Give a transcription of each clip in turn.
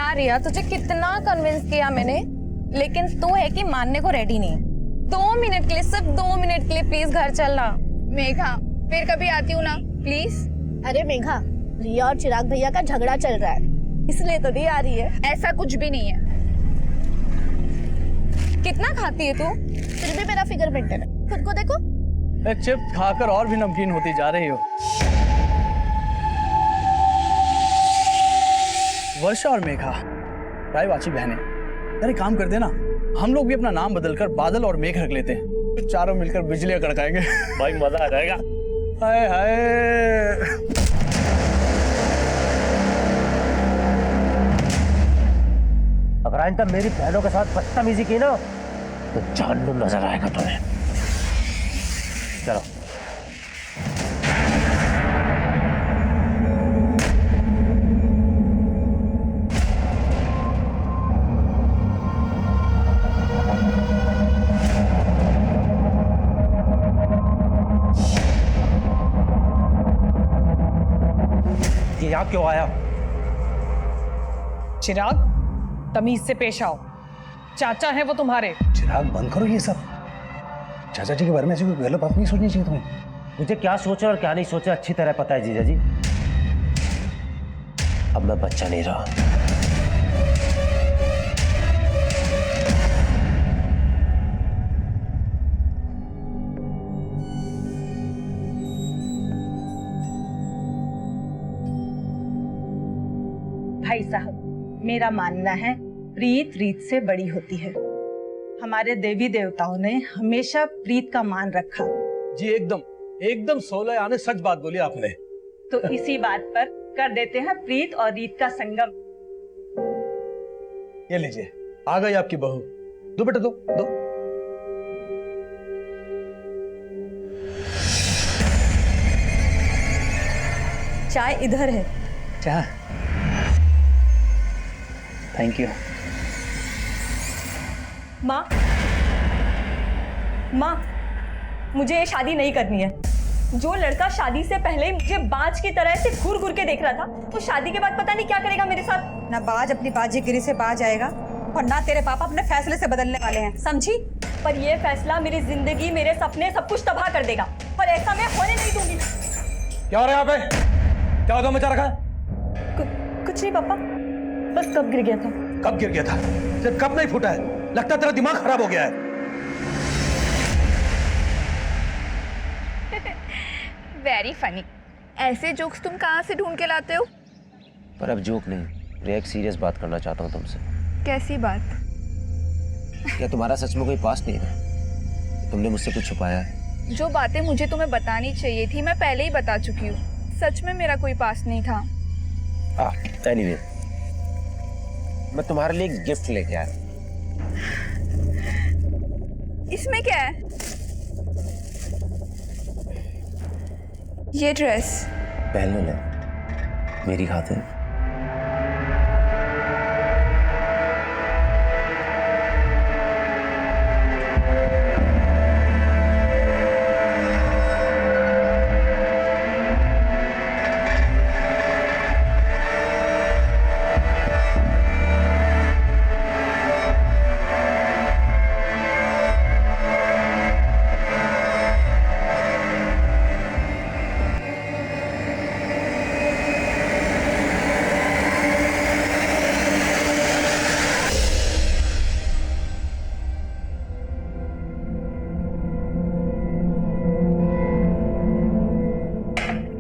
हाँ रिया, तुझे कितना कन्विंस किया मैंने, लेकिन तू है कि मानने को रेडी नहीं। 2 मिनट के लिए, सिर्फ 2 मिनट के लिए प्लीज घर चलना। मेघा, फिर कभी आती हूँ ना, प्लीज। अरे मेघा, रिया और चिराग भैया का झगड़ा चल रहा है, इसलिए तो नहीं आ रही है। ऐसा कुछ भी नहीं है। कितना खाती है तू? फिर भी मेरा फिगर मेंटेन है, खुद को देखो। चिप्स खाकर और भी नमकीन होती जा रही हो। वर्षा और मेघा रायवाची बहनें, अरे काम कर देना, हम लोग भी अपना नाम बदलकर बादल और मेघ रख लेते हैं, फिर चारों मिलकर बिजलियां कड़काएंगे। भाई मजा आ जाएगा। हाय हाय। अगर आइंदा मेरी बहनों के साथ बदतमीजी की ना तो जहन्नुम नजर आएगा तुम्हें। चलो। ये यहाँ क्यों आया? चिराग, तमीज से पेश आओ। चाचा है वो तुम्हारे। चिराग बंद करो ये सब। चाचा जी के बारे में ऐसी कोई गलत बात नहीं सोचनी चाहिए तुम्हें। मुझे क्या सोचा और क्या नहीं सोचा अच्छी तरह पता है जीजा जी। अब मैं बच्चा नहीं रहा। भाई साहब, मेरा मानना है प्रीत रीत से बड़ी होती है। हमारे देवी देवताओं ने हमेशा प्रीत का मान रखा। जी एकदम एकदम 16 आने सच बात बोली आपने। तो इसी बात पर कर देते हैं प्रीत और रीत का संगम। ये लीजिए, आ गई आपकी बहू। दो बेटा, दो दो। चाय इधर है। चाय, थैंक यू। माँ, माँ, मुझे ये शादी नहीं करनी है। जो लड़का शादी से पहले मुझे बाज की तरह से घूर घूर के देख रहा था, वो शादी के बाद पता नहीं क्या करेगा मेरे साथ। ना बाज अपनी बाजीगिरी से बाज आएगा और ना तेरे पापा अपने फैसले से बदलने वाले हैं, समझी? पर ये फैसला मेरी जिंदगी, मेरे सपने, सब कुछ तबाह कर देगा, और ऐसा मैं होने नहीं दूंगी। क्या हो रहा है यहाँ पे? क्या होता मचा रखा है? कुछ नहीं पापा, बस कब गिर गया था। कब गिर गया था? सिर्फ कब नहीं फूटा है, लगता तेरा दिमाग खराब हो गया है। Very funny. ऐसे जोक्स तुम कहाँ से ढूंढ के लाते हो? पर अब जोक नहीं, मैं एक सीरियस बात करना चाहता हूँ तुमसे। कैसी बात? क्या तुम्हारा सच में कोई पास नहीं था? तुमने मुझसे कुछ छुपाया है? जो बातें मुझे तुम्हें बतानी चाहिए थी मैं पहले ही बता चुकी हूँ। सच में मेरा कोई पास नहीं था। एनीवे, मैं तुम्हारे लिए एक गिफ्ट लेके आया। इसमें क्या है? ये ड्रेस पहन लो, मेरी खातिर।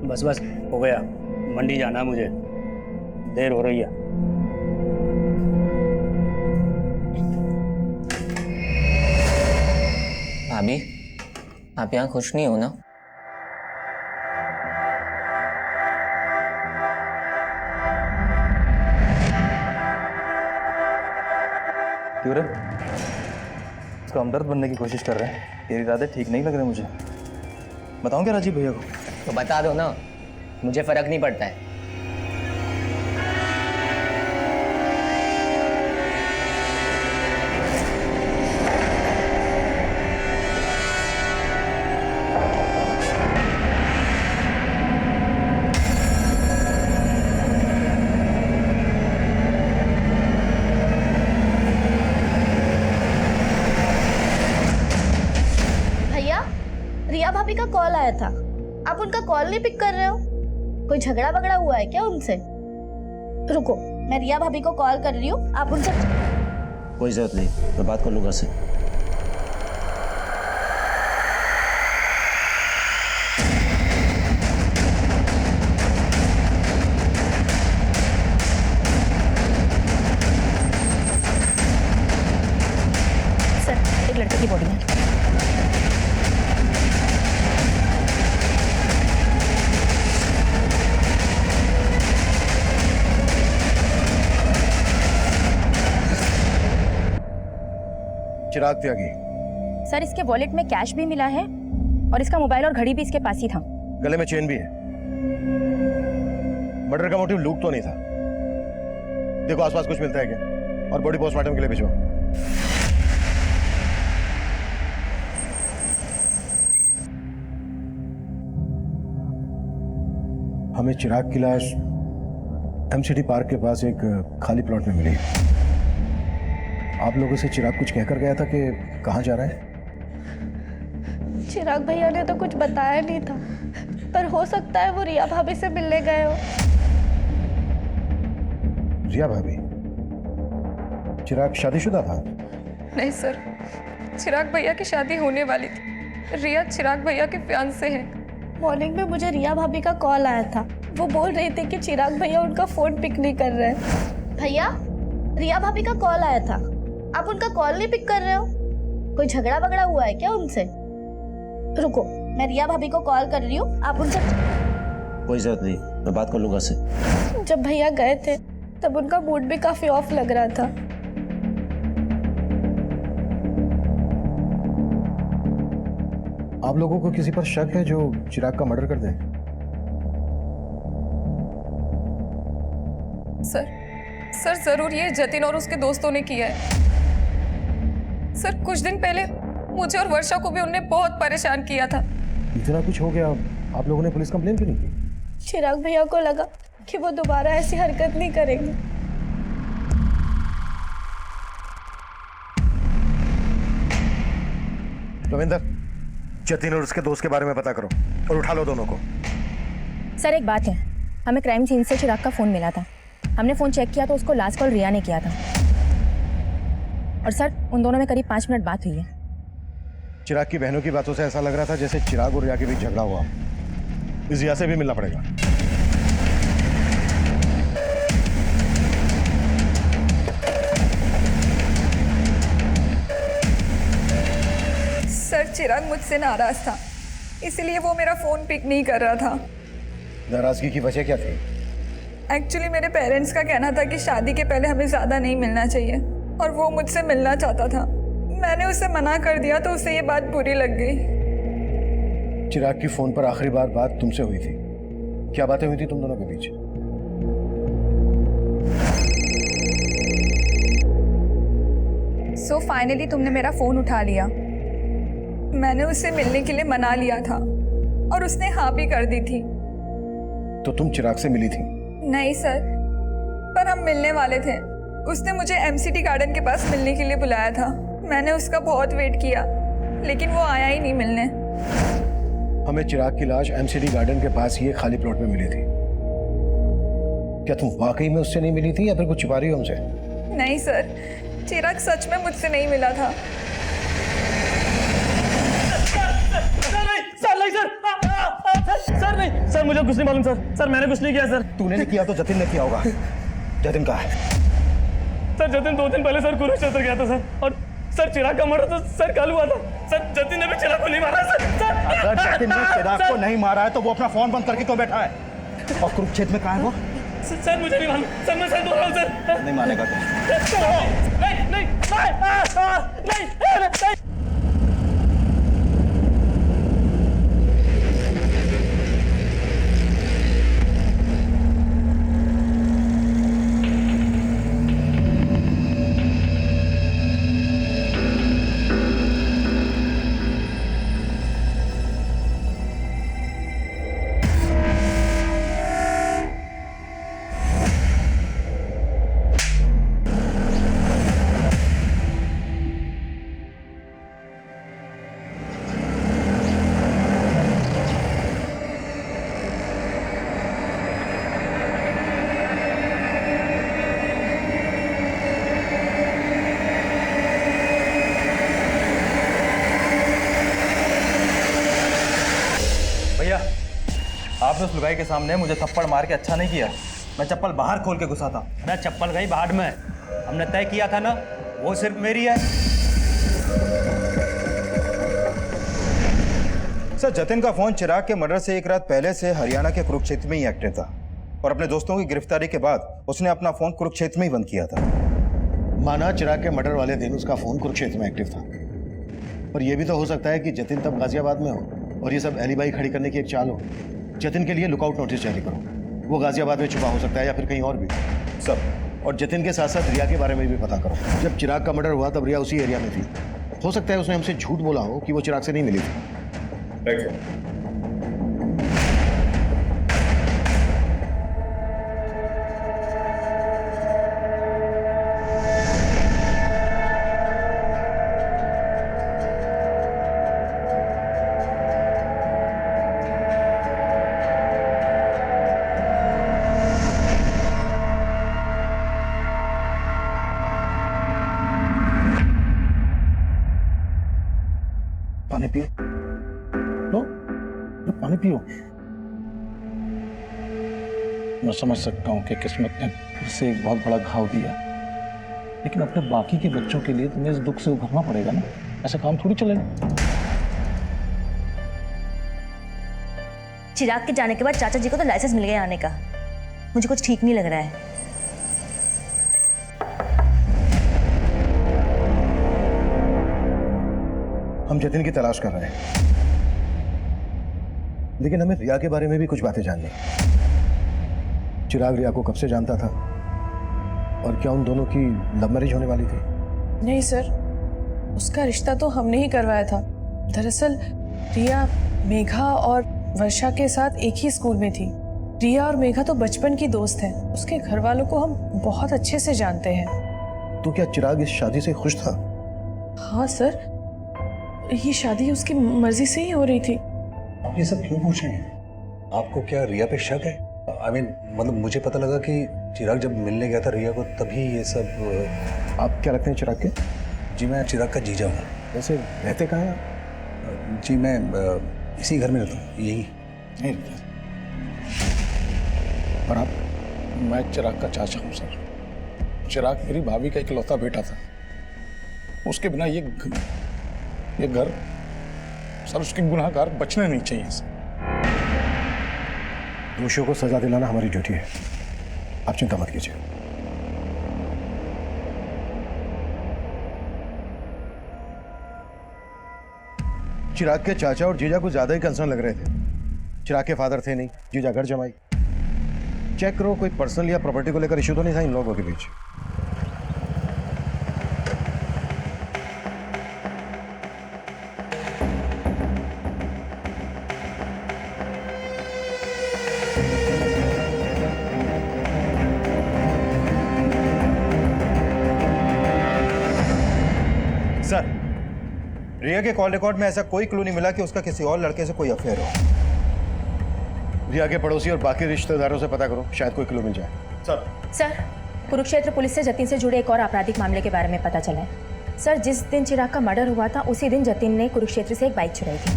बस बस हो गया, मंडी जाना है मुझे, देर हो रही है। भाभी, आप यहाँ खुश नहीं हो ना? क्यों रे? इसको हमदर्द बनने की कोशिश कर रहे हैं। तेरे इरादे ठीक नहीं लग रहे मुझे। बताऊं क्या राजीव भैया को? तो बता दो ना, मुझे फर्क नहीं पड़ता है। रिया भाभी का कॉल आया था, आप उनका कॉल नहीं पिक कर रहे हो? कोई झगड़ा वगड़ा हुआ है क्या उनसे? रुको, मैं रिया भाभी को कॉल कर रही हूँ, आप उनसे। कोई जरूरत नहीं, मैं बात कर लूंगा से। सर, एक लड़के की बॉडी है। चिराग त्यागी। सर, इसके वॉलेट में कैश भी मिला है और इसका मोबाइल और घड़ी भी इसके पास ही था। गले में चेन भी है। मर्डर का मोटिव लूट तो नहीं था। देखो आसपास कुछ मिलता है क्या, और बॉडी पोस्टमार्टम के लिए भिजवाओ। हमें चिराग की लाश एमसीडी पार्क के पास एक खाली प्लॉट में मिली। आप लोगों से चिराग कुछ कहकर गया था कि कहाँ जा रहा है? चिराग भैया ने तो कुछ बताया नहीं था, पर हो सकता है वो रिया भाभी से मिलने गए हो। रिया भाभी? चिराग शादीशुदा था? नहीं सर, चिराग भैया की शादी होने वाली थी। रिया चिराग भैया के फियांसे हैं। मॉर्निंग में मुझे रिया भाभी का कॉल आया था, वो बोल रही थी कि चिराग भैया उनका फोन पिक नहीं कर रहे हैं। भैया, रिया भाभी का कॉल आया था, आप उनका कॉल नहीं पिक कर रहे हो? कोई झगड़ा वगड़ा हुआ है क्या उनसे? रुको, मैं रिया भाभी को कॉल कर रही हूँ, आप उनसे। कोई जरूरत नहीं, मैं बात कर लूंगा से। जब भैया गए थे तब उनका मूड भी काफी ऑफ लग रहा था। आप लोगों को किसी पर शक है जो चिराग का मर्डर कर दे? सर जरूर ये जतिन और उसके दोस्तों ने किया है। सर, कुछ दिन पहले मुझे और वर्षा को भी उनने बहुत परेशान किया था। इतना कुछ हो गया, आप लोगों ने पुलिस कंप्लेन क्यों नहीं की? चिराग भैया को लगा कि वो दोबारा ऐसी हरकत नहीं करेंगे। रविंदर, जतिन और उसके दोस्त के बारे में पता करो और उठा लो दोनों को। सर, एक बात है, हमें क्राइम सीन से चिराग का फोन मिला था। हमने फोन चेक किया तो उसको लास्ट कॉल रिया ने किया था। और सर, उन दोनों में करीब 5 मिनट बात हुई है। चिराग की बहनों की बातों से ऐसा लग रहा था जैसे चिराग और रिया के बीच झगड़ा हुआ। इस रिया से भी मिलना पड़ेगा। सर, चिराग मुझसे नाराज था, इसलिए वो मेरा फोन पिक नहीं कर रहा था। नाराजगी की वजह क्या थी? एक्चुअली मेरे पेरेंट्स का कहना था कि शादी के पहले हमें ज़्यादा नहीं मिलना चाहिए, और वो मुझसे मिलना चाहता था। मैंने उसे मना कर दिया तो उसे ये बात बुरी लग गई। चिराग की फोन पर आखिरी बार बात तुमसे हुई थी, क्या बातें हुई थी तुम दोनों के बीच? सो फाइनली तुमने मेरा फोन उठा लिया। मैंने उससे मिलने के लिए मना लिया था और उसने हाँ भी कर दी थी। तो तुम चिराग से मिली थी? नहीं सर, पर हम मिलने वाले थे। उसने मुझे एमसीडी गार्डन के पास मिलने के लिए बुलाया था। मैंने उसका बहुत वेट किया, लेकिन वो आया ही नहीं मिलने। हमें चिराग की लाश एमसीडी गार्डन के पास ही एक खाली प्लॉट में मिली थी। क्या तुम वाकई में उससे नहीं मिली थी या फिर कुछ छुपा रही हो हमसे? नहीं सर, चिराग सच में मुझसे नहीं मिला था। सर नहीं, सर मुझे कुछ नहीं मालूम सर मैंने कुछ नहीं किया सर। तूने नहीं किया तो जतिन ने किया होगा। जतिन कहाँ है? सर जतिन 2 दिन पहले सर कुरुक्षेत्र गया था सर, और सर चिराग का मर्डर तो सर कल हुआ था। सर जतिन ने भी चिराग को नहीं मारा सर। अगर जतिन ने चिराग को नहीं मारा है तो वो अपना फोन बंद करके क्यों बैठा है? और कुरुक्षेत्र में कहाँ है वो? सर मुझे नहीं मालूम सर, मैं सर बोल रहा हूँ सर। नहीं मानेगा नहीं। आपने उस लुगाई के सामने मुझे थप्पड़ मार के अच्छा नहीं किया। मैं चप्पल बाहर खोल के घुसा था। मैं चप्पल गई भाड़ में, हमने तय किया था ना, वो सिर्फ मेरी है। सर, जतिन का फोन चिराग के मर्डर से एक रात पहले से हरियाणा के कुरुक्षेत्र में ही एक्टिव था और अपने दोस्तों की गिरफ्तारी के बाद उसने अपना फोन कुरुक्षेत्र में ही बंद किया था। माना चिराग के मर्डर वाले दिन उसका फोन कुरुक्षेत्र में एक्टिव था, पर यह भी तो हो सकता है कि जतिन तब गाजियाबाद में हो और ये सब एलिबाई खड़ी करने की एक चाल हो। जतिन के लिए लुकआउट नोटिस जारी करो, वो गाजियाबाद में छुपा हो सकता है या फिर कहीं और भी। सब, और जतिन के साथ साथ रिया के बारे में भी पता करो। जब चिराग का मर्डर हुआ तब रिया उसी एरिया में थी। हो सकता है उसने हमसे झूठ बोला हो कि वो चिराग से नहीं मिली थी। पानी पियो, लो पानी पियो। मैं समझ सकता हूँ कि किस्मत ने इसे एक बहुत बड़ा घाव दिया, लेकिन अपने बाकी के बच्चों के लिए तुम्हें इस दुख से उभरना पड़ेगा ना। ऐसा काम थोड़ी चलेगा। चिराग के जाने के बाद चाचा जी को तो लाइसेंस मिल गया आने का। मुझे कुछ ठीक नहीं लग रहा है। हम जतिन की तलाश कर रहे हैं, लेकिन हमें रिया के बारे में भी कुछ बातें जाननी है। चिराग रिया को कब से जानता था और क्या उन दोनों की लव मैरिज होने वाली थी? नहीं सर, उसका रिश्ता तो हमने ही करवाया था। दरअसल रिया मेघा और वर्षा के साथ एक ही स्कूल में थी। रिया और मेघा तो बचपन की दोस्त हैं। उसके घर वालों को हम बहुत अच्छे से जानते हैं। तो क्या चिराग इस शादी से खुश था? हाँ सर, ये शादी उसकी मर्जी से ही हो रही थी। आप ये सब क्यों पूछ रहे हैं? आपको क्या रिया पे शक है? मतलब मुझे पता लगा कि चिराग जब मिलने गया था रिया को तभी ये सब। आप क्या लगते हैं चिराग के? जी मैं चिराग का जीजा हूँ। वैसे रहते कहाँ हैं आप? जी मैं इसी घर में रहता हूँ, यही। नहीं, और आप? मैं चिराग का चाचा हूँ सर। चिराग मेरी भाभी का इकलौता बेटा था। उसके बिना ये घर सर, उसके गुनाहगार बचने नहीं चाहिए सर। दोषियों को सजा दिलाना हमारी ड्यूटी है, आप चिंता मत कीजिए। चिराग के चाचा और जीजा कुछ ज्यादा ही कंसर्न लग रहे थे। चिराग के फादर थे नहीं, जीजा घर जमाई। चेक करो कोई पर्सनल या प्रॉपर्टी को लेकर इश्यू तो नहीं था इन लोगों के बीच। सर, रिया के कॉल रिकॉर्ड में ऐसा कोई क्लू नहीं मिला कि उसका किसी और लड़के से कोई अफेयर हो। रिया के पड़ोसी और बाकी रिश्तेदारों से पता करो, शायद कोई क्लू मिल जाए। सर, कुरुक्षेत्र पुलिस से जतिन से जुड़े एक और आपराधिक मामले के बारे में पता चला है। सर, जिस दिन चिराग का मर्डर हुआ था उसी दिन जतिन ने कुरुक्षेत्र से एक बाइक चुराई थी।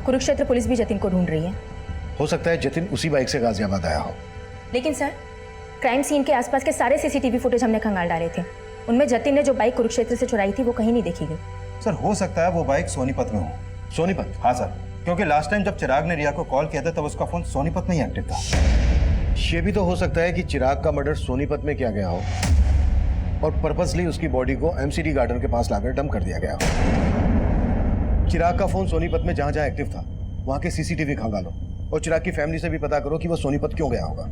कुरुक्षेत्र पुलिस भी जतिन को ढूंढ रही है। हो सकता है जतिन उसी बाइक से गाजियाबाद आया हो। लेकिन सर, क्राइम सीन के आसपास के सारे सीसीटीवी फुटेज हमने खंगाल डाले थे। उनमें जतिन ने जो बाइक कुरुक्षेत्र से चुराई थी वो कहीं नहीं देखी गई। सर, हो सकता है वो बाइक सोनीपत में हो। सोनीपत? हाँ सर, क्योंकि लास्ट टाइम जब चिराग ने रिया को कॉल किया था तब उसका फोन सोनीपत में ही एक्टिव था। ये भी तो हो सकता है कि चिराग का मर्डर सोनीपत में किया गया हो और पर्पसली उसकी बॉडी को एमसीडी गार्डन के पास लाकर डंप कर दिया गया हो। चिराग का फोन सोनीपत में जहां जहां एक्टिव था वहां के सीसीटीवी खंगालो और चिराग की फैमिली से भी पता करो कि वो सोनीपत क्यों गया होगा।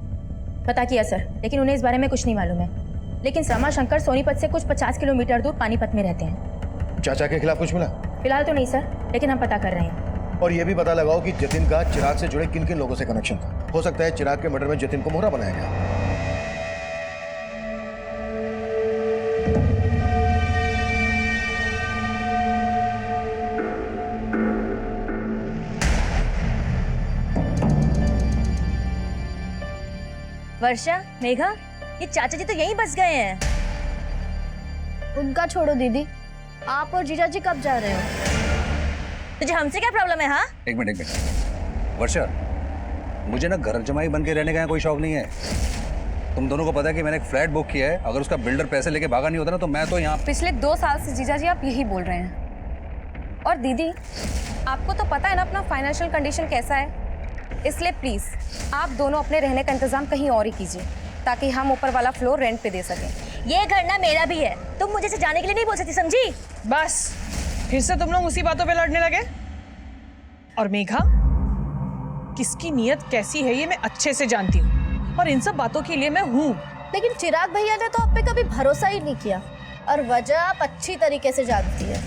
पता किया सर, लेकिन उन्हें इस बारे में कुछ नहीं मालूम है। लेकिन समा शंकर सोनीपत से कुछ 50 किलोमीटर दूर पानीपत में रहते हैं। चाचा के खिलाफ कुछ मिला? फिलहाल तो नहीं सर, लेकिन हम पता कर रहे हैं। और ये भी पता लगाओ कि जतिन का चिराग से जुड़े किन किन लोगों से कनेक्शन था। हो सकता है चिराग के मर्डर में जतिन को मोहरा बनाया गया। वर्षा, मेघा, ये चाचा जी तो यहीं बस गए हैं। उनका छोड़ो दीदी, आप और जीजा जी कब जा रहे हो? तुझे हमसे क्या प्रॉब्लम है? हाँ, एक मिनट। वर्षा, मुझे ना घर जमाई बन के रहने का कोई शौक नहीं है। तुम दोनों को पता है कि मैंने एक फ्लैट बुक किया है। अगर उसका बिल्डर पैसे लेके भागा नहीं होता ना तो मैं तो यहाँ पिछले 2 साल से जीजा जी आप यही बोल रहे हैं। और दीदी, आपको तो पता है ना अपना फाइनेंशियल कंडीशन कैसा है, इसलिए प्लीज आप दोनों अपने रहने का इंतजाम कहीं और ही कीजिए ताकि हम ऊपर वाला फ्लोर रेंट पे दे सकें। ये घर ना मेरा भी है, तुम मुझे से जाने के लिए नहीं बोल सकती, समझी? बस फिर से तुम लोग उसी बातों पे लड़ने लगे। और मेघा, किसकी नीयत कैसी है ये मैं अच्छे से जानती हूँ और इन सब बातों के लिए मैं हूँ। लेकिन चिराग भैया ने तो आप पे कभी भरोसा ही नहीं किया और वजह आप अच्छी तरीके से जानती है।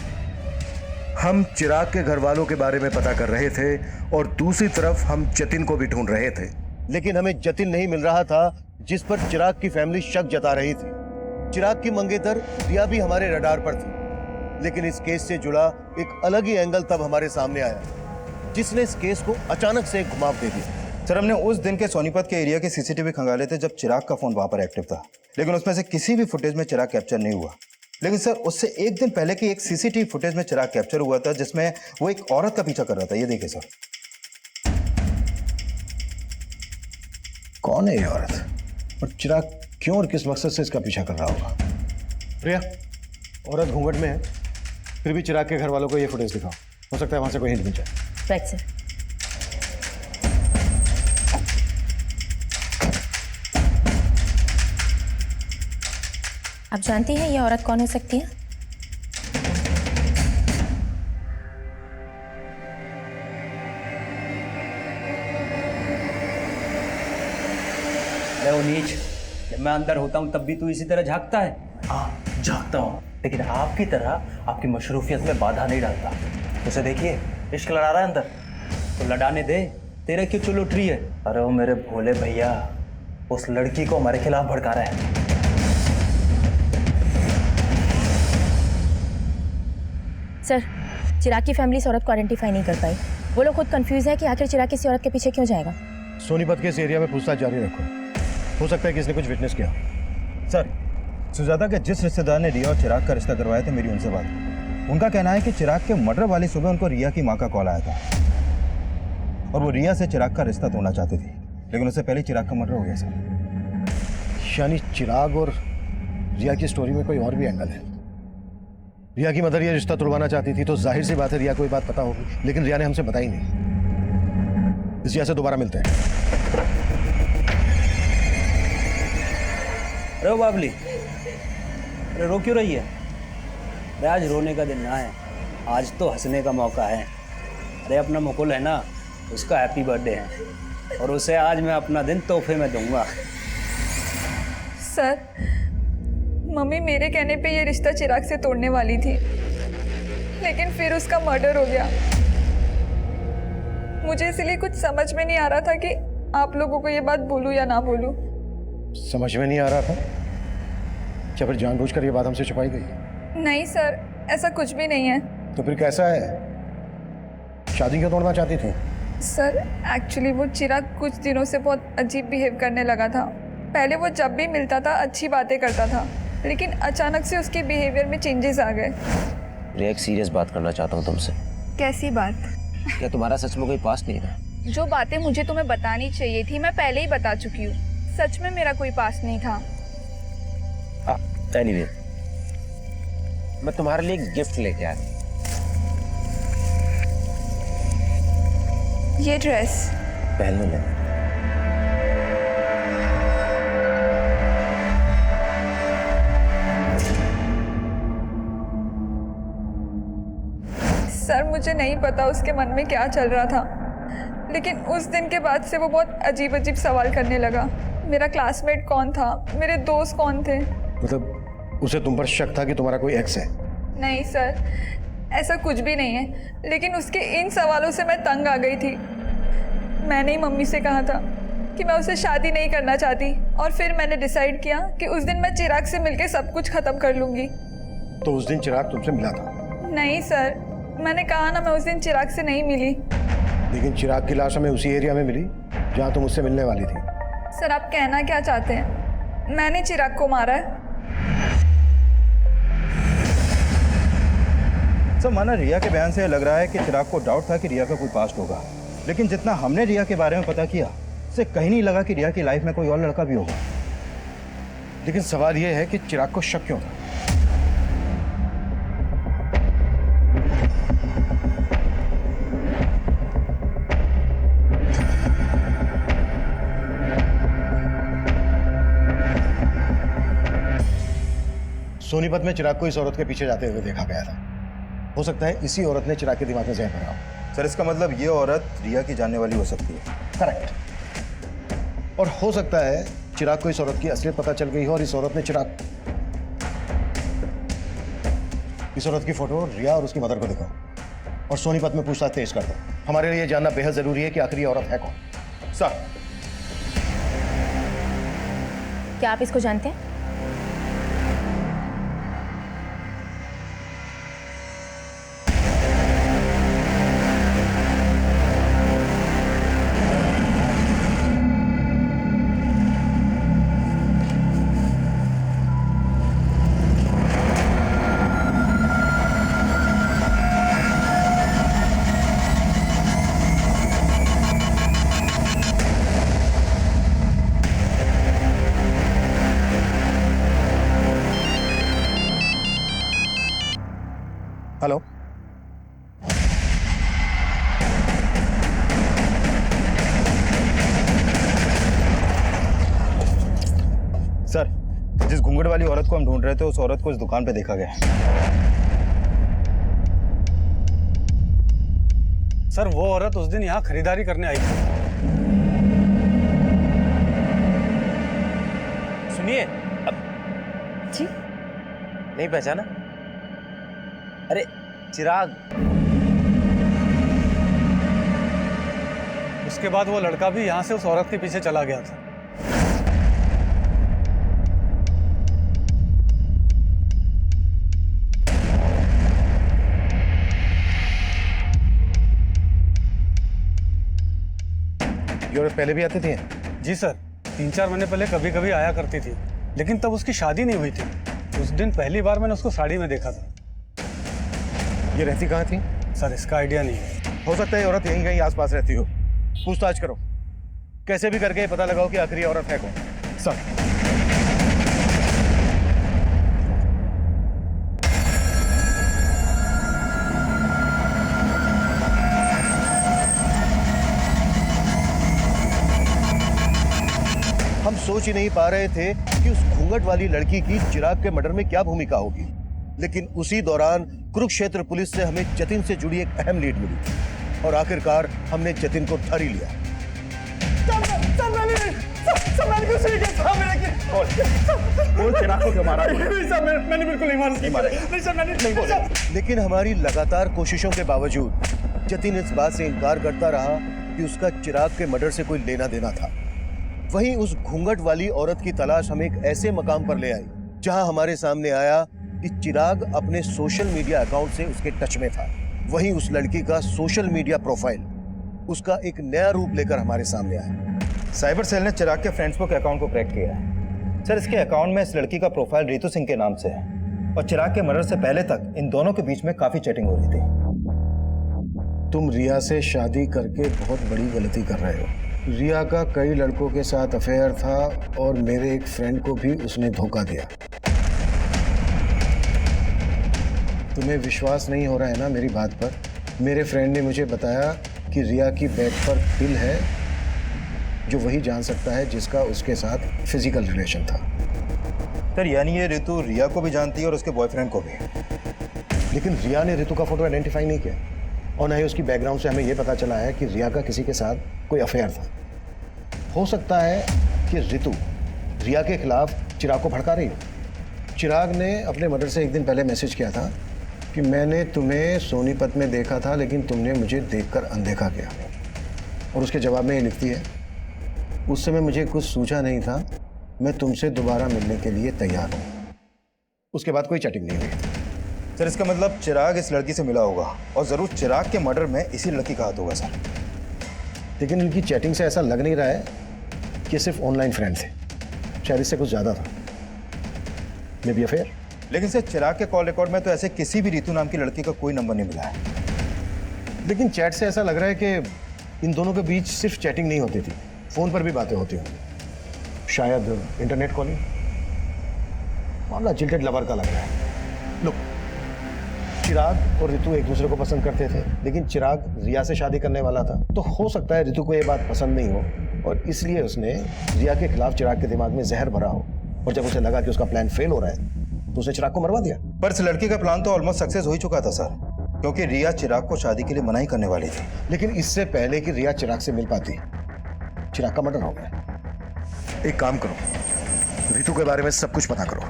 हम चिराग के घर वालों के बारे में पता कर रहे थे और दूसरी तरफ हम जतिन को भी ढूंढ रहे थे, लेकिन हमें जतिन नहीं मिल रहा था जिस पर चिराग की फैमिली शक जता रही थी। चिराग की मंगेतर रिया भी हमारे रडार पर थी, लेकिन इस केस से जुड़ा एक अलग ही एंगल तब हमारे सामने आया जिसने इस केस को अचानक से एक घुमाव दे दिया। सर, हमने उस दिन के सोनीपत के एरिया के सीसीटीवी खंगाले थे जब चिराग का फोन वहां पर एक्टिव था, लेकिन उसमें से किसी भी फुटेज में चिराग कैप्चर नहीं हुआ। लेकिन सर, उससे एक दिन पहले की एक सीसीटीवी फुटेज में चिराग कैप्चर हुआ था जिसमें वो एक औरत का पीछा कर रहा था। ये देखिए सर। कौन है ये औरत और चिराग क्यों और किस मकसद से इसका पीछा कर रहा होगा? प्रिया, औरत घूंघट में है, फिर भी चिराग के घर वालों को ये फुटेज दिखाओ, हो सकता है वहां से कोई हिंट मिल जाए। Right sir. आप जानती हैं ये औरत कौन हो सकती है? नीच, जब मैं अंदर होता हूँ तब भी तू इसी तरह झांकता है? हाँ, झांकता हूँ, लेकिन आपकी तरह आपकी मशरूफियत में बाधा नहीं डालता। उसे देखिए, इश्क लड़ा रहा है अंदर, तो लड़ाने दे, तेरे क्यों चुल उठ रही है? अरे वो मेरे भोले भैया उस लड़की को हमारे खिलाफ भड़का रहा है। सर, चिराग की फैमिली इस औरत को आइडेंटिफाई नहीं कर पाई। वो लोग खुद कंफ्यूज है कि आखिर चिराग किसी औरत के पीछे क्यों जाएगा। सोनीपत के इस एरिया में पूछताछ जारी रखो, हो सकता है कि इसने कुछ विटनेस किया। सर, सुजाता के जिस रिश्तेदार ने रिया और चिराग का रिश्ता करवाया था, मेरी उनसे बात हुई। उनका कहना है कि चिराग के मर्डर वाली सुबह उनको रिया की माँ का कॉल आया था और वो रिया से चिराग का रिश्ता तोड़ना चाहती थी, लेकिन उससे पहले चिराग का मर्डर हो गया सर। यानी चिराग और रिया की स्टोरी में कोई और भी एंगल है। रिया की मदर ये रिश्ता तोड़वाना चाहती थी तो जाहिर सी बात है रिया को ये बात पता होगी, लेकिन रिया ने हमसे बताई नहीं। इस रिया से दोबारा मिलते हैं। अरे बाबली, अरे रो क्यों रही है? अरे आज रोने का दिन ना है, आज तो हंसने का मौका है। अरे अपना मुकुल है ना, उसका हैप्पी बर्थडे है और उसे आज मैं अपना दिन तोहफे में दूंगा। सर, मम्मी मेरे कहने पे ये रिश्ता चिराग से तोड़ने वाली थी, लेकिन फिर उसका मर्डर हो गया। मुझे इसलिए कुछ समझ में नहीं आ रहा था कि आप लोगों को ये बात बोलूं या ना बोलूं। समझ में नहीं आ रहा था? क्या फिर जानबूझकर ये बात हमसे छुपाई गई? नहीं सर, ऐसा कुछ भी नहीं है। तो फिर कैसा है? शादी क्यों तोड़ना चाहती थी? सर, एक्चुअली वो चिराग कुछ दिनों से बहुत अजीब बिहेव करने लगा था। पहले वो जब भी मिलता था अच्छी बातें करता था, लेकिन अचानक से उसके बिहेवियर में चेंजेस आ गए। रिया, एक सीरियस बात करना चाहता हूँ तुमसे। कैसी बात? क्या तुम्हारा सच में कोई पास नहीं है? जो बातें मुझे तुम्हें बतानी चाहिए थी मैं पहले ही बता चुकी हूँ। सच में मेरा कोई पास नहीं था। एनीवे, मैं तुम्हारे लिए एक गिफ्ट लेके आया। ये ड्रेस पहन ले। सर, मुझे नहीं पता उसके मन में क्या चल रहा था, लेकिन उस दिन के बाद से वो बहुत अजीब अजीब सवाल करने लगा। मेरा क्लासमेट कौन था, मेरे दोस्त कौन थे। मतलब उसे तुम पर शक था कि तुम्हारा कोई एक्स है? नहीं सर, ऐसा कुछ भी नहीं है, लेकिन उसके इन सवालों से मैं तंग आ गई थी। मैंने ही मम्मी से कहा था कि मैं उससे शादी नहीं करना चाहती, और फिर मैंने डिसाइड किया कि उस दिन मैं चिराग से मिलकर सब कुछ खत्म कर लूँगी। तो उस दिन चिराग तुमसे मिला था? नहीं सर, मैंने कहा ना, मैं उस दिन चिराग से नहीं मिली। लेकिन चिराग की लाश हमें उसी एरिया में मिली जहाँ तुम उससे मिलने वाली थी। सर, आप कहना क्या चाहते हैं? मैंने चिराग को मारा है? सर, माना रिया के बयान से लग रहा है कि चिराग को डाउट था कि रिया का कोई पास्ट होगा, लेकिन जितना हमने रिया के बारे में पता किया, उससे कहीं नहीं लगा कि रिया की लाइफ में कोई और लड़का भी होगा। लेकिन सवाल यह है कि चिराग को शक क्यों था? सोनीपत में चिराग को इस औरत के पीछे जाते हुए देखा गया था। हो सकता है इसी औरत ने चिराग के दिमाग में जहर भरा हो। सर इसका मतलब ये औरत रिया की जानने वाली हो सकती है। करेक्ट। और हो सकता है चिराग को इस औरत की असलियत पता चल गई हो और इस औरत ने इस औरत की फोटो रिया और उसकी मदर को दिखाओ और सोनीपत में पूछताछ तेज कर दो। हमारे लिए जानना बेहद जरूरी है कि आखिर ये औरत है कौन। सर, क्या आप इसको जानते हैं? हेलो, सर जिस घूंघट वाली औरत को हम ढूंढ रहे थे, उस औरत को इस दुकान पे देखा गया। सर वो औरत उस दिन यहाँ खरीदारी करने आई थी। सुनिए, जी नहीं पहचाना? अरे चिराग। उसके बाद वो लड़का भी यहाँ से उस औरत के पीछे चला गया था। ये औरत पहले भी आती थी? जी सर, 3-4 महीने पहले कभी कभी आया करती थी, लेकिन तब उसकी शादी नहीं हुई थी। उस दिन पहली बार मैंने उसको साड़ी में देखा था। ये रहती कहाँ थी? सर इसका आइडिया नहीं है। हो सकता है ये औरत यहीं कहीं आसपास रहती हो। पूछताछ करो, कैसे भी करके पता लगाओ कि आखिर ये औरत है कौन। सर, हम सोच ही नहीं पा रहे थे कि उस घूंघट वाली लड़की की चिराग के मर्डर में क्या भूमिका होगी, लेकिन उसी दौरान कुरुक्षेत्र पुलिस से हमें जतिन से जुड़ी एक अहम लीड मिली और आखिरकार हमने जतिन को धर ही लिया। मैंने बिल्कुल नहीं मारा। लेकिन हमारी लगातार कोशिशों के बावजूद जतिन इस बात से इनकार करता रहा कि उसका चिराग के मर्डर से कोई लेना देना था। वहीं उस घूंघट वाली औरत की तलाश हमें एक ऐसे मकाम पर ले आई जहां हमारे सामने आया कि चिराग अपने सोशल मीडिया अकाउंट से उसके टच में था। वहीं उस लड़की का सोशल मीडिया प्रोफाइल उसका एक नया रूप लेकर हमारे सामने आया। साइबर सेल ने चिराग के फेसबुक अकाउंट को क्रैक किया है। सर इसके अकाउंट में इस लड़की का प्रोफाइल रितु सिंह के नाम से है और चिराग के मर्डर से पहले तक इन दोनों के बीच में काफी चैटिंग हो रही थी। तुम रिया से शादी करके बहुत बड़ी गलती कर रहे हो। रिया का कई लड़कों के साथ अफेयर था और मेरे एक फ्रेंड को भी उसने धोखा दिया। तुम्हें विश्वास नहीं हो रहा है ना मेरी बात पर? मेरे फ्रेंड ने मुझे बताया कि रिया की बैग पर पिल है जो वही जान सकता है जिसका उसके साथ फिजिकल रिलेशन था। सर यानी ये रितु रिया को भी जानती है और उसके बॉयफ्रेंड को भी। लेकिन रिया ने रितु का फोटो आइडेंटिफाई नहीं किया और ना ही उसकी बैकग्राउंड से हमें यह पता चला है कि रिया का किसी के साथ कोई अफेयर था। हो सकता है कि रितु रिया के खिलाफ चिराग को भड़का रही हो। चिराग ने अपने मर्डर से एक दिन पहले मैसेज किया था कि मैंने तुम्हें सोनीपत में देखा था लेकिन तुमने मुझे देखकर अनदेखा किया, और उसके जवाब में ये लिखती है, उस समय मुझे कुछ सूझा नहीं था, मैं तुमसे दोबारा मिलने के लिए तैयार हूँ। उसके बाद कोई चैटिंग नहीं हुई। सर इसका मतलब चिराग इस लड़की से मिला होगा और जरूर चिराग के मर्डर में इसी लड़की का हाथ होगा सर। लेकिन इनकी चैटिंग से ऐसा लग नहीं रहा है कि सिर्फ ऑनलाइन फ्रेंड थे, शायद इससे कुछ ज़्यादा था। May be affair. लेकिन सर चिराग के कॉल रिकॉर्ड में तो ऐसे किसी भी रितु नाम की लड़की का कोई नंबर नहीं मिला है। लेकिन चैट से ऐसा लग रहा है कि इन दोनों के बीच सिर्फ चैटिंग नहीं होती थी, फोन पर भी बातें होती होंगी, शायद इंटरनेट कॉलिंग। मामला जिल्टेड लवर का लग रहा है। लुक, चिराग और रितु एक दूसरे को पसंद करते थे, लेकिन चिराग रिया से शादी करने वाला था, तो हो सकता है रितु को ये बात पसंद नहीं हो और इसलिए उसने रिया के खिलाफ चिराग के दिमाग में जहर भरा हो, और जब उसे लगा कि उसका प्लान फेल हो रहा है तो उसने चिराग को मरवा दिया। पर इस लड़की का प्लान तो ऑलमोस्ट सक्सेस हो ही चुका था सर, क्योंकि रिया चिराग को शादी के लिए मना ही करने वाली थी। लेकिन इससे पहले कि रिया चिराग से मिल पाती, चिराग का मर्डर हो गया। एक काम करो, रितु के बारे में सब कुछ पता करो।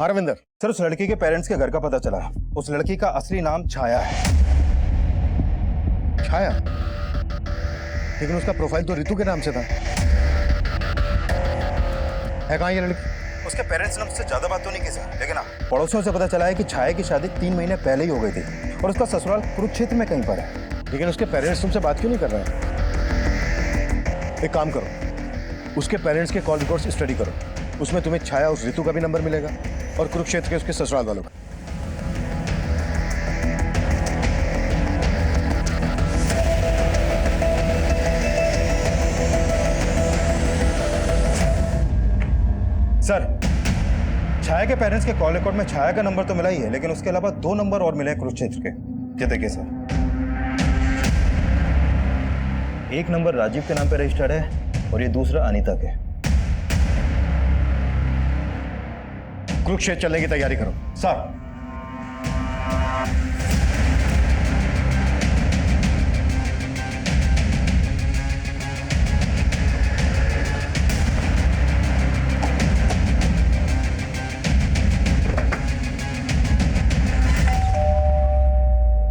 हरविंदर, सर उस लड़की के पेरेंट्स के घर का पता चला। उस लड़की का असली नाम छाया है। छाया? लेकिन उसका प्रोफाइल तो रितु के नाम से था। है कहाँ ये लड़की? उसके पेरेंट्स ने मुझसे ज्यादा बात तो नहीं की सर, लेकिन हाँ, पड़ोसियों से पता चला है कि छाया की शादी 3 महीने पहले ही हो गई थी और उसका ससुराल कुरुक्षेत्र में कहीं पर है। लेकिन उसके पेरेंट्स तुमसे बात क्यों नहीं कर रहे हैं? एक काम करो, उसके पेरेंट्स के कॉल रिकॉर्ड्स स्टडी करो, उसमें तुम्हें छाया उस रितु का भी नंबर मिलेगा और कुरुक्षेत्र के उसके ससुराल वालों का। सर, छाया के पेरेंट्स के कॉल रिकॉर्ड में छाया का नंबर तो मिला ही है, लेकिन उसके अलावा 2 नंबर और मिले हैं कुरुक्षेत्र के। ये देखिए सर, एक नंबर राजीव के नाम पे रजिस्टर्ड है और ये दूसरा अनीता के। कुरुक्षेत्र चलने की तैयारी करो। सर,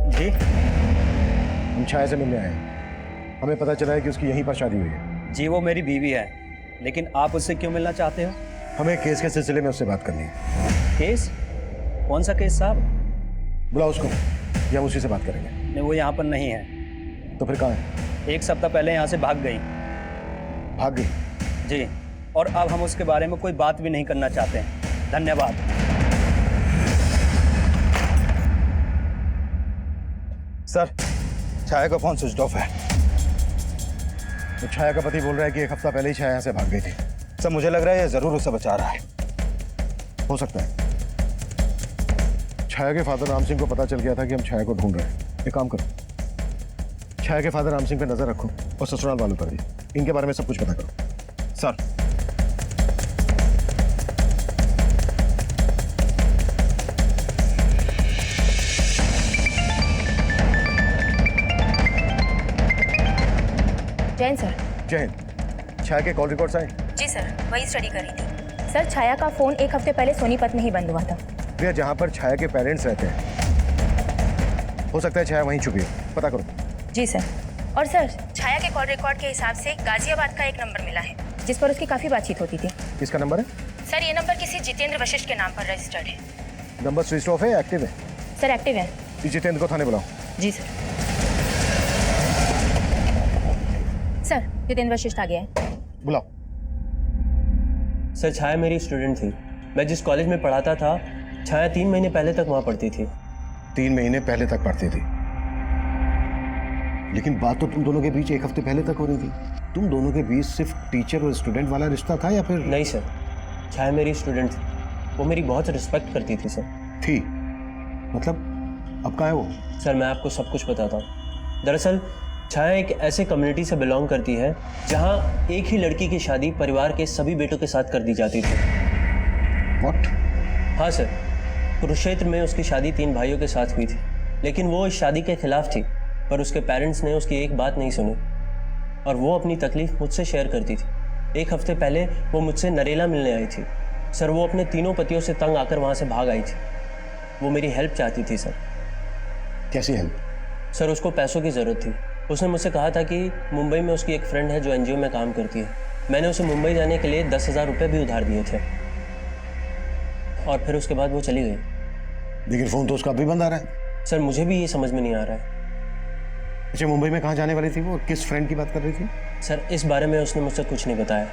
जी, हम छाया से मिलने आए हैं। हमें पता चला है कि उसकी यहीं पर शादी हुई है। जी वो मेरी बीवी है, लेकिन आप उससे क्यों मिलना चाहते हो? हमें केस के सिलसिले में उससे बात करनी है। केस? कौन सा केस साहब? बुलाओ उसको, या हम उसी से बात करेंगे। नहीं, वो यहाँ पर नहीं है। तो फिर कहाँ है? 1 सप्ताह पहले यहाँ से भाग गई। भाग गई? जी, और अब हम उसके बारे में कोई बात भी नहीं करना चाहते हैं। धन्यवाद। सर, छाया का फोन स्विच ऑफ है। तो छाया का पति बोल रहा है कि 1 हफ्ता पहले ही छाया यहाँ से भाग गई थी। सर, मुझे लग रहा है ये जरूर उसे बचा रहा है। हो सकता है छाया के फादर राम सिंह को पता चल गया था कि हम छाया को ढूंढ रहे हैं। एक काम करो, छाया के फादर राम सिंह पे नजर रखो और ससुराल वालों पर भी। इनके बारे में सब कुछ पता करो। Sir, Jain sir. जय हिंद। छाया के कॉल रिकॉर्ड्स आए? जी सर, वही स्टडी कर रही थी। सर, छाया का फ़ोन 1 हफ्ते पहले सोनीपत में ही बंद हुआ था। भैया, जहाँ पर छाया के पेरेंट्स रहते हैं, हो सकता है छाया वहीं छुपी हो। पता करो। जी सर। और सर, छाया के कॉल रिकॉर्ड के हिसाब से गाजियाबाद का एक नंबर मिला है, जिस पर उसकी काफ़ी बातचीत होती थी। किसका नंबर है? सर, ये नंबर किसी जितेंद्र वशिष्ठ के नाम पर रजिस्टर्ड है। नंबर स्विच ऑफ है या एक्टिव है? सर, एक्टिव है। इस जितेंद्र को थाने बुलाओ। जी सर। सर, जितेंद्र वशिष्ठ आ गया है। बुलाओ। सर, छाया मेरी स्टूडेंट थी। मैं जिस कॉलेज में पढ़ाता था, छाया 3 महीने पहले तक वहाँ पढ़ती थी। 3 महीने पहले तक पढ़ती थी? लेकिन बात तो तुम दोनों के बीच 1 हफ्ते पहले तक हो रही थी। तुम दोनों के बीच सिर्फ टीचर और स्टूडेंट वाला रिश्ता था या फिर? नहीं सर, छाया मेरी स्टूडेंट थी। वो मेरी बहुत रिस्पेक्ट करती थी सर। थी? मतलब अब कहाँ है वो? सर, मैं आपको सब कुछ बताता हूँ। दरअसल छाया एक ऐसे कम्युनिटी से बिलोंग करती है जहाँ एक ही लड़की की शादी परिवार के सभी बेटों के साथ कर दी जाती थी। What? हाँ सर, कुरुक्षेत्र में उसकी शादी 3 भाइयों के साथ हुई थी, लेकिन वो इस शादी के खिलाफ थी। पर उसके पेरेंट्स ने उसकी एक बात नहीं सुनी और वो अपनी तकलीफ मुझसे शेयर करती थी। 1 हफ्ते पहले वो मुझसे नरेला मिलने आई थी। सर, वो अपने 3 पतियों से तंग आकर वहाँ से भाग आई थी। वो मेरी हेल्प चाहती थी सर। कैसी हेल्प? सर, उसको पैसों की ज़रूरत थी। उसने मुझसे कहा था कि मुंबई में उसकी एक फ्रेंड है जो एनजीओ में काम करती है। मैंने उसे मुंबई जाने के लिए 10,000 रुपये भी उधार दिए थे और फिर उसके बाद वो चली गई। लेकिन फ़ोन तो उसका अभी बंद आ रहा है। सर, मुझे भी ये समझ में नहीं आ रहा है। अच्छा, मुंबई में कहाँ जाने वाली थी वो और किस फ्रेंड की बात कर रही थी? सर, इस बारे में उसने मुझसे कुछ नहीं बताया।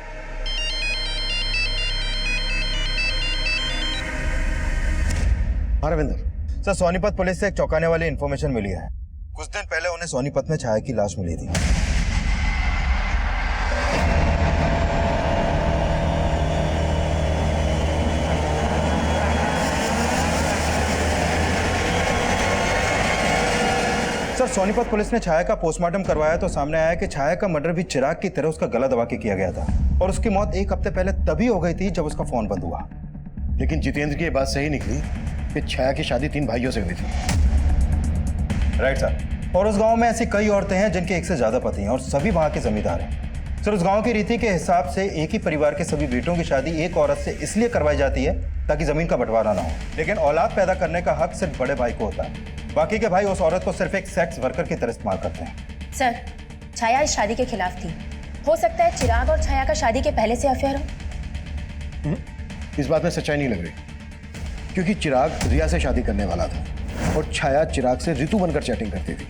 हाँ रविंदर। सर, सोनीपत पुलिस से एक चौंकाने वाली इन्फॉर्मेशन मिली है। कुछ दिन पहले उन्हें सोनीपत में छाया की लाश मिली थी। सर, सोनीपत पुलिस ने छाया का पोस्टमार्टम करवाया तो सामने आया कि छाया का मर्डर भी चिराग की तरह उसका गला दबा के किया गया था और उसकी मौत 1 हफ्ते पहले तभी हो गई थी जब उसका फोन बंद हुआ। लेकिन जितेंद्र की ये बात सही निकली कि छाया की शादी 3 भाइयों से हुई थी। Right sir. और उस गांव में ऐसी कई औरतें हैं जिनके एक से ज्यादा पति हैं और सभी वहां के जमींदार हैं। सर, उस गांव की रीति के हिसाब से एक ही परिवार के सभी बेटों की शादी एक औरत से इसलिए करवाई जाती है ताकि जमीन का बंटवारा ना हो, लेकिन औलाद पैदा करने का हक सिर्फ बड़े भाई को होता है। बाकी के भाई उस औरत को सिर्फ एक सेक्स वर्कर की तरह इस्तेमाल करते हैं। सर, छाया इस शादी के खिलाफ थी। हो सकता है चिराग और छाया का शादी के पहले से अफेयर हो। इस बात में सच्चाई नहीं लग रही, क्योंकि चिराग रिया से शादी करने वाला था और छाया चिराग से ऋतु बनकर चैटिंग करती थी।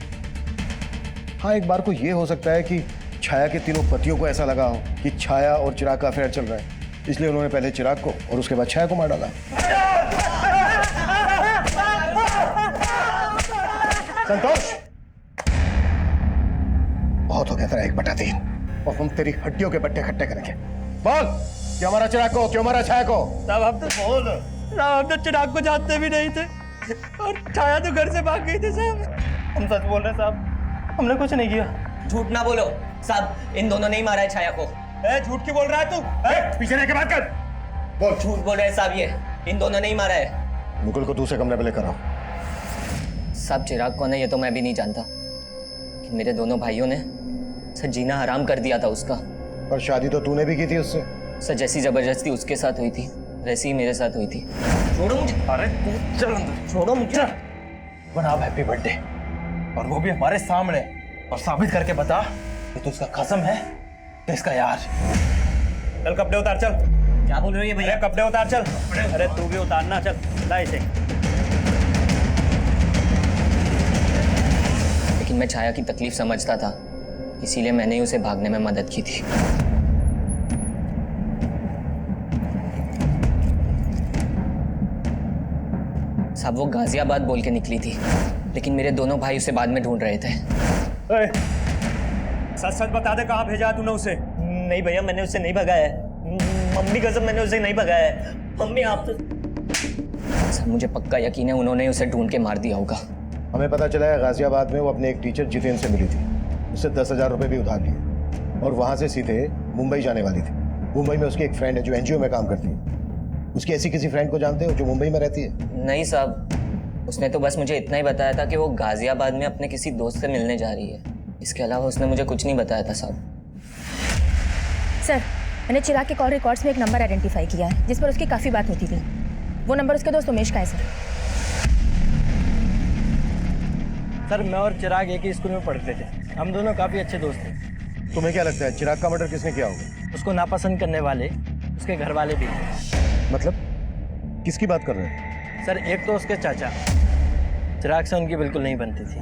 हाँ, एक बार को ये हो सकता है कि छाया के तीनों पतियों को ऐसा लगा हो कि छाया और चिराग का अफेयर चल रहा है, इसलिए उन्होंने पहले चिराग को और उसके बाद छाया को मार डाला। संतोष, बहुत हो गया तेरा 1/3 और हम तेरी हड्डियों के बट्टे खट्टे करेंगे। बोल, क्यों मारा चिराग को, क्यों मारा छाया को? साहब, हम तो बोल साहब, हम तो चिराग को जानते भी नहीं थे और छाया तो घर से भाग गई थी साहब। हम सच बोल रहे हैं साहब, हमने कुछ नहीं किया। झूठ ना बोलो साहब, इन दोनों ने ही मारा है छाया को। झूठ क्यों बोल रहा है तू? पीछे रह के बात कर। बोल। झूठ बोल रहे हैं साहब, ये इन दोनों ने ही मारा है। मुकुल को दूसरे कमरे में लेकर आओ। साहब, चिराग कौन है ये तो मैं भी नहीं जानता, कि मेरे दोनों भाइयों ने सर जीना हराम कर दिया था उसका। पर शादी तो तूने भी की थी उससे। सर, जैसी जबरदस्ती उसके साथ हुई थी वैसी ही मेरे साथ हुई थी। छोड़ो मुझे। अरे तू चल अंदर, छोड़ो मुझे। बना हैप्पी बर्थडे, और वो भी हमारे सामने, और साबित करके बता कि तू उसका कसम है कि इसका यार। चल कपड़े उतार, चल। क्या बोल रहे हो ये भैया? कपड़े उतार, चल। अरे तू भी उतारना, चल। ला इसे। लेकिन मैं छाया की तकलीफ समझता था, इसीलिए मैंने ही उसे भागने में मदद की थी। साहब, वो गाजियाबाद बोल के निकली थी, लेकिन मेरे दोनों भाई उसे बाद में ढूंढ रहे थे। सच सच बता दे, कहाँ भेजा तूने उसे? नहीं भैया, मैंने उसे नहीं भगाया है। मम्मी कसम, मैंने उसे नहीं भगाया है। मम्मी, आप तो... सर, मुझे पक्का यकीन है उन्होंने उसे ढूंढ के मार दिया होगा। हमें पता चला है गाजियाबाद में वो अपने एक टीचर जितेंद्र से मिली थी, उससे 10,000 रुपये भी उधार लिए और वहाँ से सीधे मुंबई जाने वाली थी। मुंबई में उसकी एक फ्रेंड है जो एनजीओ में काम करती है। उसकी ऐसी किसी फ्रेंड को जानते हो जो मुंबई में रहती है? नहीं साहब, उसने तो बस मुझे इतना ही बताया था कि वो गाजियाबाद में अपने किसी दोस्त से मिलने जा रही है। इसके अलावा उसने मुझे कुछ नहीं बताया था साहब। सर, मैंने चिराग के कॉल रिकॉर्ड्स में एक नंबर आइडेंटिफाई किया है जिस पर उसकी काफ़ी बात होती थी। वो नंबर उसके दोस्त उमेश का है सर। सर, मैं और चिराग एक ही स्कूल में पढ़ते थे, हम दोनों काफ़ी अच्छे दोस्त थे। तुम्हें क्या लगता है चिराग का मर्डर किसने किया होगा? उसको नापसंद करने वाले उसके घर वाले भी थे। मतलब किसकी बात कर रहे हैं? सर, एक तो उसके चाचा, चिराग से उनकी बिल्कुल नहीं बनती थी,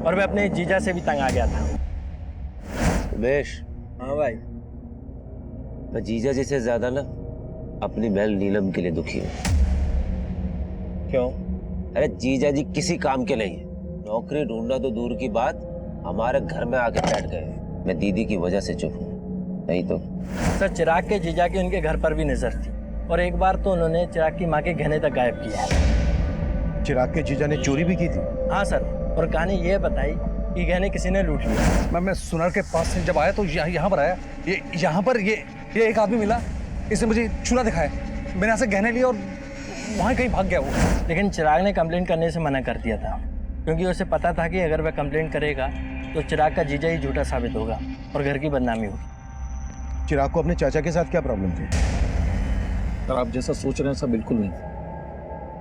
और मैं अपने जीजा से भी तंग आ गया था। उमेश। हाँ भाई। मैं जीजा जी से ज्यादा ना अपनी बहन नीलम के लिए दुखी हूँ। क्यों? अरे जीजा जी किसी काम के नहीं है। नौकरी ढूंढना तो दूर की बात, हमारे घर में आके बैठ गए। मैं दीदी की वजह से चुप हूँ, नहीं तो। सर, चिराग के जीजा की उनके घर पर भी नजर थी, और एक बार तो उन्होंने चिराग की माँ के गहने तक गायब किया। चिराग के जीजा ने चोरी भी की थी? हाँ सर, और कहानी ये बताई कि गहने किसी ने लूट लिया। मैं सुनार के पास से जब आया तो यहाँ पर आया, ये यहाँ पर ये एक आदमी मिला, इसने मुझे चूल्हा दिखाया, मैंने यहाँ से गहने लिए और वहाँ कहीं भाग गया वो। लेकिन चिराग ने कंप्लेंट करने से मना कर दिया था, क्योंकि उसे पता था कि अगर वह कंप्लेंट करेगा तो चिराग का जीजा ही झूठा साबित होगा और घर की बदनामी होगी। चिराग को अपने चाचा के साथ क्या प्रॉब्लम थी? सर, आप जैसा सोच रहे हैं सब बिल्कुल नहीं।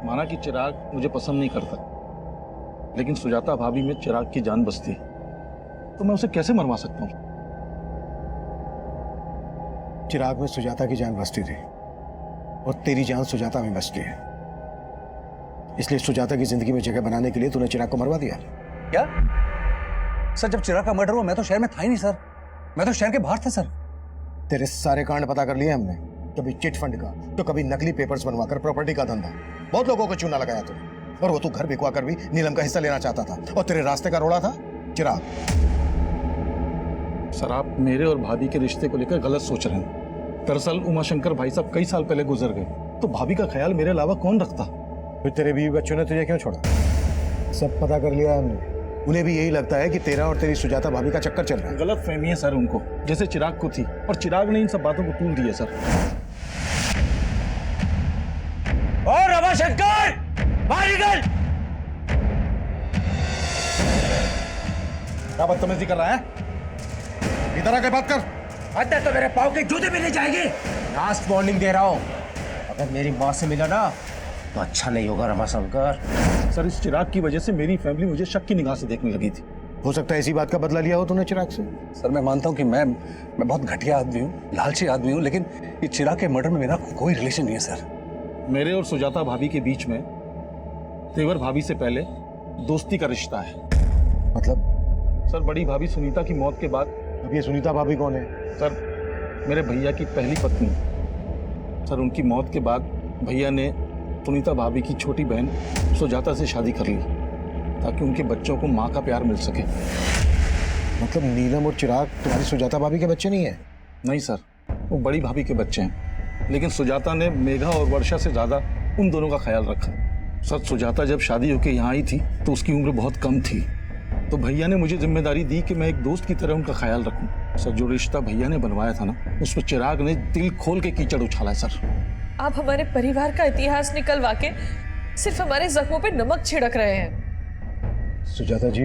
माना कि चिराग मुझे पसंद नहीं करता, लेकिन सुजाता भाभी में चिराग की जान बसती है, तो मैं उसे कैसे मरवा सकता हूँ? चिराग में सुजाता की जान बसती थी और तेरी जान सुजाता में बसती है, इसलिए सुजाता की जिंदगी में जगह बनाने के लिए तूने चिराग को मरवा दिया। क्या सर? जब चिराग का मर्डर हुआ मैं तो शहर में था ही नहीं सर, मैं तो शहर के बाहर था सर। तेरे सारे कांड पता कर लिए हमने, कभी चिट फंड का, तो कभी नकली पेपर्स बनवाकर प्रॉपर्टी का धंधा। बहुत लोगों को चूना लगाया तूने, और वो तू घर बिकवा कर भी नीलम का हिस्सा लेना चाहता था। और तेरे रास्ते का रोड़ा था चिराग। सर, आप मेरे और भाभी के रिश्ते को लेकर गलत सोच रहे हैं। दरअसल उमाशंकर भाई साहब कई साल पहले गुजर गए, तो भाभी का ख्याल मेरे अलावा कौन रखता? फिर तेरे बीवी बच्चों ने तुझे क्यों छोड़ा? सब पता कर लिया हमने। उन्हें भी यही लगता है कि तेरा और तेरी सुजाता भाभी का चक्कर चल रहा है। गलत फहमी है सर उनको, जैसे चिराग को थी, और चिराग ने इन सब बातों को तूल दिया सर। और रमाशंकर, बाहर निकल! क्या बदतमीजी कर रहा है? इधर आके बात कर। अंदर तो मेरे पाँव के जूते भी नहीं जाएंगे। लास्ट वार्निंग दे रहा हूँ, अगर मेरी माँ से मिला ना तो अच्छा नहीं होगा रमाशंकर। सर, इस चिराग की वजह से मेरी फैमिली मुझे शक की निगाह से देखने लगी थी। हो सकता है इसी बात का बदला लिया हो तूने चिराग से। सर, मैं मानता हूँ कि मैं बहुत घटिया आदमी हूँ, लालची आदमी हूँ, लेकिन ये चिराग के मर्डर में मेरा कोई रिलेशन नहीं है सर। मेरे और सुजाता भाभी के बीच में तेवर भाभी से पहले दोस्ती का रिश्ता है। मतलब? सर, बड़ी भाभी सुनीता की मौत के बाद। अब ये सुनीता भाभी कौन है? सर, मेरे भैया की पहली पत्नी। सर, उनकी मौत के बाद भैया ने सुनीता भाभी की छोटी बहन सुजाता से शादी कर ली, ताकि उनके बच्चों को माँ का प्यार मिल सके। मतलब नीलम और चिराग तुम्हारी सुजाता भाभी के बच्चे नहीं है? नहीं सर, वो बड़ी भाभी के बच्चे हैं, लेकिन सुजाता ने मेघा और वर्षा से ज्यादा उन दोनों का ख्याल रखा। सर, सुजाता जब शादी होकर यहाँ आई थी तो उसकी उम्र बहुत कम थी, तो भैया ने मुझे जिम्मेदारी दी कि मैं एक दोस्त की तरह उनका ख्याल रखूं। सर, जो रिश्ता भैया ने बनवाया था ना, उस पर चिराग ने दिल खोल के कीचड़ उछाला है सर। आप हमारे परिवार का इतिहास निकलवा के सिर्फ हमारे जख्मों पे नमक छिड़क रहे हैं। सुजाता जी,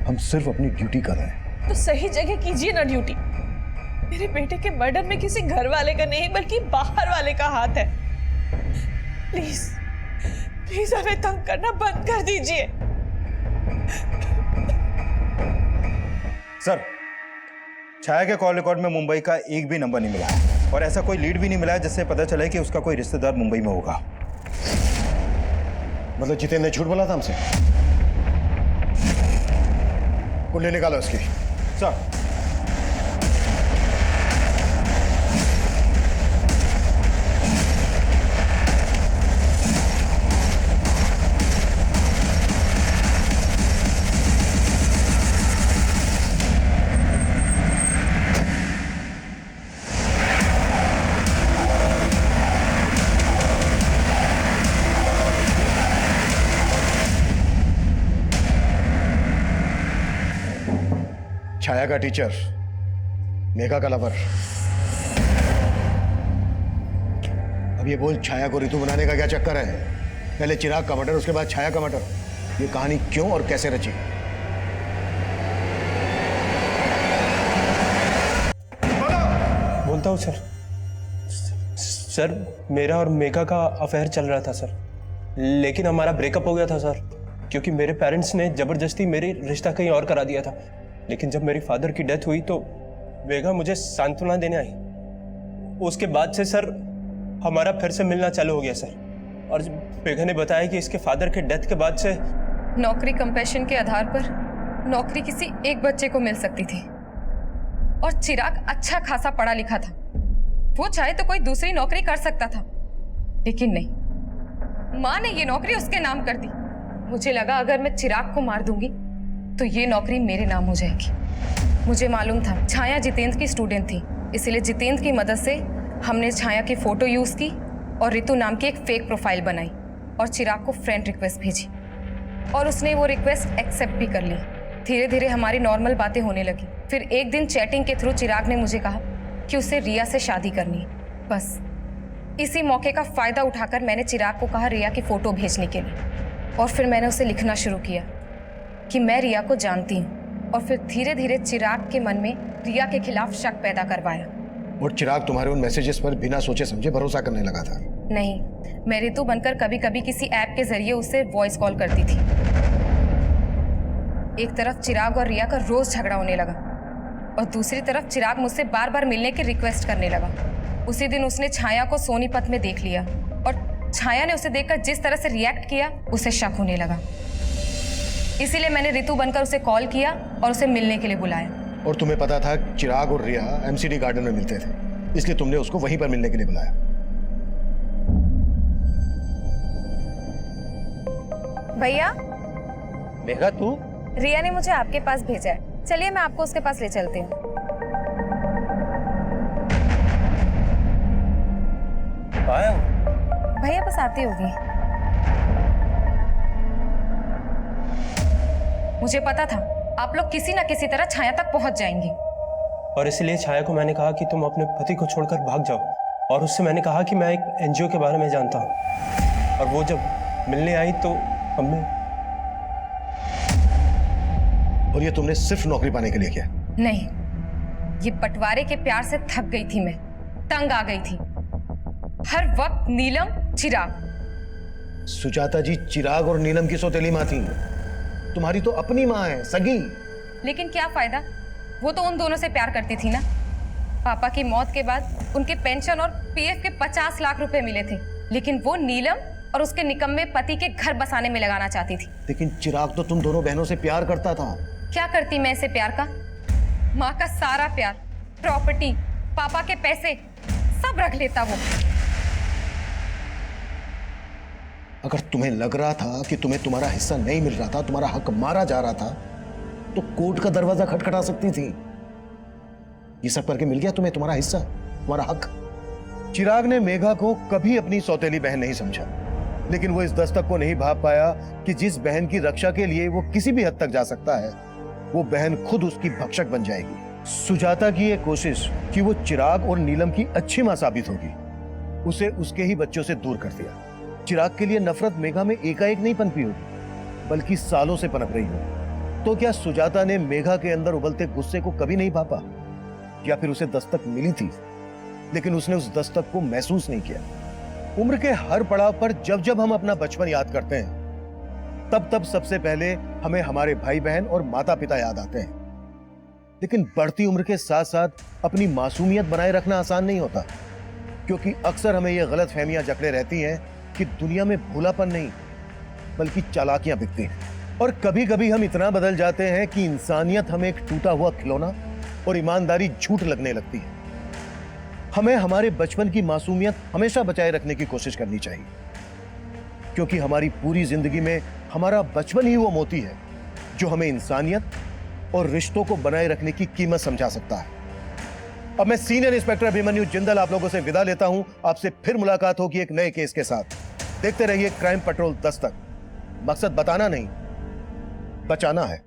हम सिर्फ अपनी ड्यूटी कर रहे हैं। तो सही जगह कीजिए ना ड्यूटी। मेरे बेटे के मर्डर में किसी घर वाले का नहीं बल्कि बाहर वाले का हाथ है। प्लीज प्लीज हमें तंग करना बंद कर दीजिए। सर, छाया के कॉल रिकॉर्ड में मुंबई का एक भी नंबर नहीं मिला है, और ऐसा कोई लीड भी नहीं मिला है जिससे पता चले कि उसका कोई रिश्तेदार मुंबई में होगा। मतलब जितेंद्र ने झूठ बोला था हमसे? कुंडली निकालो उसकी। सर, छाया का टीचर, मेघा का लवर। अब ये बोल, छाया को ऋतु बनाने का क्या चक्कर है? पहले चिराग का मर्डर, उसके बाद छाया का मर्डर। ये कहानी क्यों और कैसे रची? बोलता हूँ सर। सर, मेरा और मेघा का अफेयर चल रहा था सर, लेकिन हमारा ब्रेकअप हो गया था सर, क्योंकि मेरे पेरेंट्स ने जबरदस्ती मेरी रिश्ता कहीं और करा दिया था। लेकिन जब मेरी फादर की डेथ हुई तो मेघा मुझे सांत्वना देने आई। उसके बाद से सर हमारा फिर से मिलना चालू हो गया सर। और मेघा ने बताया कि इसके फादर के डेथ के बाद से नौकरी कंपैशन के आधार पर नौकरी किसी एक बच्चे को मिल सकती थी, और चिराग अच्छा खासा पढ़ा लिखा था, वो चाहे तो कोई दूसरी नौकरी कर सकता था, लेकिन नहीं, माँ ने ये नौकरी उसके नाम कर दी। मुझे लगा अगर मैं चिराग को मार दूंगी तो ये नौकरी मेरे नाम हो जाएगी। मुझे मालूम था छाया जितेंद्र की स्टूडेंट थी, इसलिए जितेंद्र की मदद से हमने छाया की फोटो यूज की और ऋतु नाम की एक फेक प्रोफाइल बनाई और चिराग को फ्रेंड रिक्वेस्ट भेजी, और उसने वो रिक्वेस्ट एक्सेप्ट भी कर ली। धीरे धीरे हमारी नॉर्मल बातें होने लगी। फिर एक दिन चैटिंग के थ्रू चिराग ने मुझे कहा कि उसे रिया से शादी करनी है। बस इसी मौके का फायदा उठाकर मैंने चिराग को कहा रिया की फोटो भेजने के लिए, और फिर मैंने उसे लिखना शुरू किया कि मैं रिया को जानती हूँ, और फिर धीरे धीरे चिराग के मन में रिया के खिलाफ शक पैदा करवाया। और चिराग तुम्हारे उन मैसेजेस पर बिना सोचे समझे भरोसा करने लगा था? नहीं, मैं ऋतु बनकर कभी कभी किसी ऐप के जरिए उससे वॉइस कॉल करती थी। एक तरफ चिराग और रिया का रोज झगड़ा होने लगा, और दूसरी तरफ चिराग मुझसे बार बार मिलने की रिक्वेस्ट करने लगा। उसी दिन उसने छाया को सोनीपत में देख लिया, और छाया ने उसे देखकर जिस तरह से रिएक्ट किया उसे शक होने लगा। इसीलिए मैंने ऋतु बनकर उसे कॉल किया और उसे मिलने के लिए बुलाया। और तुम्हें पता था चिराग और रिया एमसीडी गार्डन में मिलते थे? इसलिए तुमने उसको वहीं पर मिलने के लिए बुलाया। भैया, मेघा तू? रिया ने मुझे आपके पास भेजा है। चलिए मैं आपको उसके पास ले चलती हूँ। आया हूँ। भैया बस आती होगी। मुझे पता था आप लोग किसी ना किसी तरह छाया तक पहुंच जाएंगे। और इसलिए छाया को मैंने कहा कि तुम अपने पति को छोड़कर भाग जाओ। और उससे मैंने कहा कि मैं एक एनजीओ के बारे में जानता हूँ। और वो जब मिलने आई तो हमने। और ये तुमने सिर्फ नौकरी पाने के लिए किया? नहीं, ये बंटवारे के प्यार से थक गई थी मैं, तंग आ गई थी। हर वक्त नीलम, चिराग। सुजाता जी, चिराग और नीलम की सौतेली माँ थी, तुम्हारी तो अपनी माँ है, सगी। लेकिन क्या फायदा, वो तो उन दोनों से प्यार करती थी ना। पापा की मौत के बाद उनके पेंशन और पीएफ के 50 लाख रुपए मिले थे, लेकिन वो नीलम और उसके निकम्मे पति के घर बसाने में लगाना चाहती थी। लेकिन चिराग तो तुम दोनों बहनों से प्यार करता था। क्या करती मैं इसे प्यार का? माँ का सारा प्यार, प्रॉपर्टी, पापा के पैसे सब रख लेता वो। अगर तुम्हें लग रहा था कि तुम्हें तुम्हारा हिस्सा नहीं मिल रहा था, तुम्हारा हक मारा जा रहा था, तो कोर्ट का दरवाजा खटखटा सकती थी। ये सब करके मिल गया तुम्हें तुम्हारा हिस्सा, तुम्हारा हक। चिराग ने मेघा को कभी अपनी सौतेली बहन नहीं समझा, लेकिन वो इस दस्तक को नहीं भाप पाया कि जिस बहन की रक्षा के लिए वो किसी भी हद तक जा सकता है, वो बहन खुद उसकी भक्षक बन जाएगी। सुजाता की ये कोशिश कि वो चिराग और नीलम की अच्छी मां साबित होगी, उसे उसके ही बच्चों से दूर कर दिया। चिराग के लिए नफरत मेघा में एकाएक नहीं पनपी होगी, बल्कि सालों से पनप रही हो। तो क्या सुजाता ने मेघा के अंदर उबलते गुस्से को कभी नहीं भापा? या फिर उसे दस्तक मिली थी, लेकिन उसने उस दस्तक को महसूस नहीं किया? उम्र के हर पड़ाव पर जब जब हम अपना बचपन याद करते हैं, तब तब सबसे पहले हमें हमारे भाई बहन और माता पिता याद आते हैं। लेकिन बढ़ती उम्र के साथ साथ अपनी मासूमियत बनाए रखना आसान नहीं होता, क्योंकि अक्सर हमें यह गलत फहमियां जकड़े रहती हैं कि दुनिया में भोलापन नहीं बल्कि चालाकियां बिकती हैं। और कभी कभी हम इतना बदल जाते हैं कि इंसानियत हमें एक टूटा हुआ खिलौना और ईमानदारी झूठ लगने लगती है। हमें हमारे बचपन की मासूमियत हमेशा बचाए रखने की कोशिश करनी चाहिए, क्योंकि हमारी पूरी जिंदगी में हमारा बचपन ही वो मोती है जो हमें इंसानियत और रिश्तों को बनाए रखने की कीमत समझा सकता है। अब मैं सीनियर इंस्पेक्टर अभिमन्यु जिंदल आप लोगों से विदा लेता हूं। आपसे फिर मुलाकात होगी एक नए केस के साथ। देखते रहिए क्राइम पेट्रोल दस्तक। मकसद बताना नहीं, बचाना है।